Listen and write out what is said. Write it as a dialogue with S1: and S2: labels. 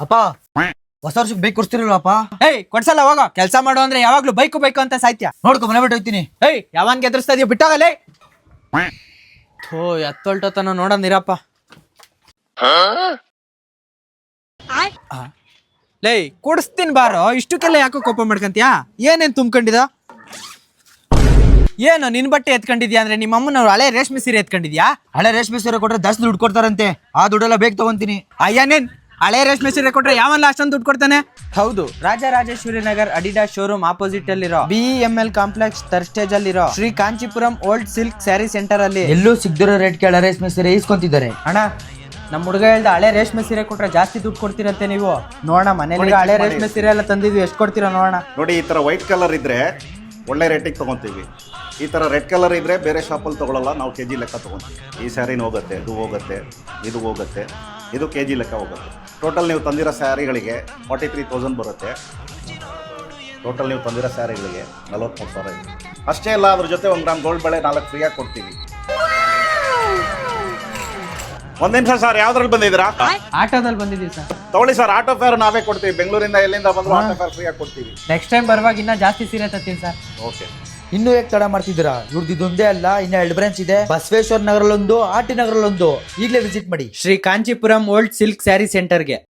S1: ಅಪ್ಪ ಹೊಸ ವರ್ಷಕ್ಕೆ ಬೈಕ್ ಕೊಡ್ಸ್ತಿರಲ್ವಪ್ಪ?
S2: ಏಯ್ ಕೊಡ್ಸಲ್ಲ, ಹೋಗೋ. ಕೆಲಸ ಮಾಡು ಅಂದ್ರೆ ಯಾವಾಗ್ಲೂ ಬೈಕು ಬೈಕು ಅಂತ ಸಾಯ್ತ್ಯ.
S1: ನೋಡ್ಕೊ ಮನೆ ಬಿಟ್ಟು ಹೋಗ್ತೀನಿ.
S2: ಏಯ್ ಯಾವನ್ಗೆ ಎದುರಿಸ್ತಾ ಇದೀಯ, ಬಿಟ್ಟಾಗಲೇ. ಥೋ ಎತ್ತೊಲ್ಟತನ ನೋಡಂದಿರಪ್ಪ. ಲೇ ಕೊಡಿಸ್ತೀನಿ ಬಾರೋ, ಇಷ್ಟಕ್ಕೆಲ್ಲ ಯಾಕೋ ಕೋಪ ಮಾಡ್ಕಂತೀಯಾ? ಏನೇನ್ ತುಂಬ್ಕೊಂಡಿದ? ಏನು ನಿನ್ ಬಟ್ಟೆ ಎತ್ಕೊಂಡಿದ್ಯಾ ಅಂದ್ರೆ ನಿಮ್ಮ ಅಮ್ಮನವ್ರು ಹಳೆ ರೇಷ್ಮೆ ಸೀರೆ ಎತ್ಕೊಂಡಿದ್ಯಾ?
S1: ಹಳೆ ರೇಷ್ಮೆ ಸೀರೆ ಕೊಟ್ರೆ ಜಾಸ್ತಿ ದುಡ್ಡು ಕೊಡ್ತಾರಂತೆ, ಆ ದುಡ್ಡೆಲ್ಲ ಬೇಗ ತಗೊಂತೀನಿ.
S2: ಅಯ್ಯನೇನ್ ಹಳೆ ರೇಷ್ಮೆ ಸೀರೆ ಕೊಟ್ರೆ ಯಾವಲ್ಲ ಅಷ್ಟೊಂದು ದುಡ್ಡು ಕೊಡ್ತಾನೆ? ಹೌದು, Rajarajeshwari Nagar Adidas showroom opposite ಅಲ್ಲಿರೋ BEML ಕಾಂಪ್ಲೆಕ್ಸ್ ಥರ್ಡ್ ಸ್ಟೇಜ್ ಅಲ್ಲಿರೋ Shri Kanchipuram old silk sari centre ಅಲ್ಲಿ
S1: ಎಲ್ಲೂ ಸಿಗ್ದಿರೋ ರೇಟ್ಗೆ ಹಳೆ ರೇಷ್ಮೆ ಸೀರೆ ಇಸ್ಕೊಂತಿದ್ದಾರೆ.
S2: ಅಣ್ಣ ನಮ್ಮ ಹುಡುಗ ಹೇಳ್ದ ಹಳೆ ರೇಷ್ಮೆ ಸೀರೆ ಕೊಟ್ರೆ ಜಾಸ್ತಿ ದುಡ್ಡು ಕೊಡ್ತೀರಂತೆ. ನೀವು ನೋಡೋಣ, ಮನೇಲಿ ಹಳೆ ರೇಷ್ಮೆ ಸೀರೆ ಎಲ್ಲ ತಂದಿದ್ವಿ, ಎಷ್ಟು ಕೊಡ್ತೀರಾ ನೋಡೋಣ.
S3: ನೋಡಿ, ಈ ಥರ ವೈಟ್ ಕಲರ್ ಇದ್ದರೆ ಒಳ್ಳೆ ರೇಟಿಗೆ ತೊಗೊತೀವಿ. ಈ ಥರ ರೆಡ್ ಕಲರ್ ಇದ್ದರೆ ಬೇರೆ ಶಾಪಲ್ಲಿ ತೊಗೊಳ್ಳಲ್ಲ, ನಾವು ಕೆಜಿ ಲೆಕ್ಕ ತೊಗೊತೀವಿ. ಈ ಸ್ಯಾರಿನ ಹೋಗುತ್ತೆ, ಇದು ಹೋಗುತ್ತೆ, ಇದು ಹೋಗುತ್ತೆ, ಇದು ಕೆಜಿ ಲೆಕ್ಕ ಹೋಗುತ್ತೆ. ಟೋಟಲ್ ನೀವು ತಂದಿರೋ ಸ್ಯಾರಿಗಳಿಗೆ 43,000 ಬರುತ್ತೆ. ಟೋಟಲ್ ನೀವು ತಂದಿರೋ ಸ್ಯಾರಿಗಳಿಗೆ 43,000 ಇದೆ. ಅಷ್ಟೇ ಅಲ್ಲ, ಅದ್ರ ಜೊತೆ 1 ಗ್ರಾಮ್ ಗೋಲ್ಡ್ ಬಳೆ 4 ಫ್ರೀಯಾಗಿ ಕೊಡ್ತೀವಿ. ಒಂದು ನಿಮಿಷ ಸರ್, ಯಾವ್ದ್ರಲ್ಲಿ ಬಂದಿದ್ದೀರಾ?
S2: ಆಟೋದಲ್ಲಿ ಬಂದಿದ್ದೀವಿ ಸರ್.
S3: ತಗೊಳ್ಳಿ ಸರ್, ಆಟೋ ಫೇರ್ ನಾವೇ ಕೊಡ್ತೀವಿ. ಬೆಂಗಳೂರಿಂದ ಎಲ್ಲಿಂದ ಬಂದ್ರು ಆಟೋ ಫೇರ್ ಫ್ರೀಯಾಗಿ ಕೊಡ್ತೀವಿ.
S2: ನೆಕ್ಸ್ಟ್ ಟೈಮ್ ಬರುವಾಗ ಇನ್ನೂ ಜಾಸ್ತಿ ಸೀರೆ ತರ್ತೀನಿ ಸರ್.
S3: ಓಕೆ,
S1: ಇನ್ನೂ ಹೇಗೆ ತಡ ಮಾಡ್ತಿದ್ದೀರಾ? ಇವ್ರದ್ದು ಇದೊಂದೇ ಅಲ್ಲ, ಇನ್ನ 2 ಬ್ರಾಂಚ್ ಇದೆ. ಬಸವೇಶ್ವರ ನಗರಲ್ಲೊಂದು, ಆರ್ಟಿ ನಗರಲ್ಲೊಂದು. ಈಗಲೇ ವಿಸಿಟ್ ಮಾಡಿ
S2: ಶ್ರೀ ಕಾಂಚೀಪುರಂ ಓಲ್ಡ್ ಸಿಲ್ಕ್ ಸ್ಯಾರಿ ಸೆಂಟರ್ಗೆ.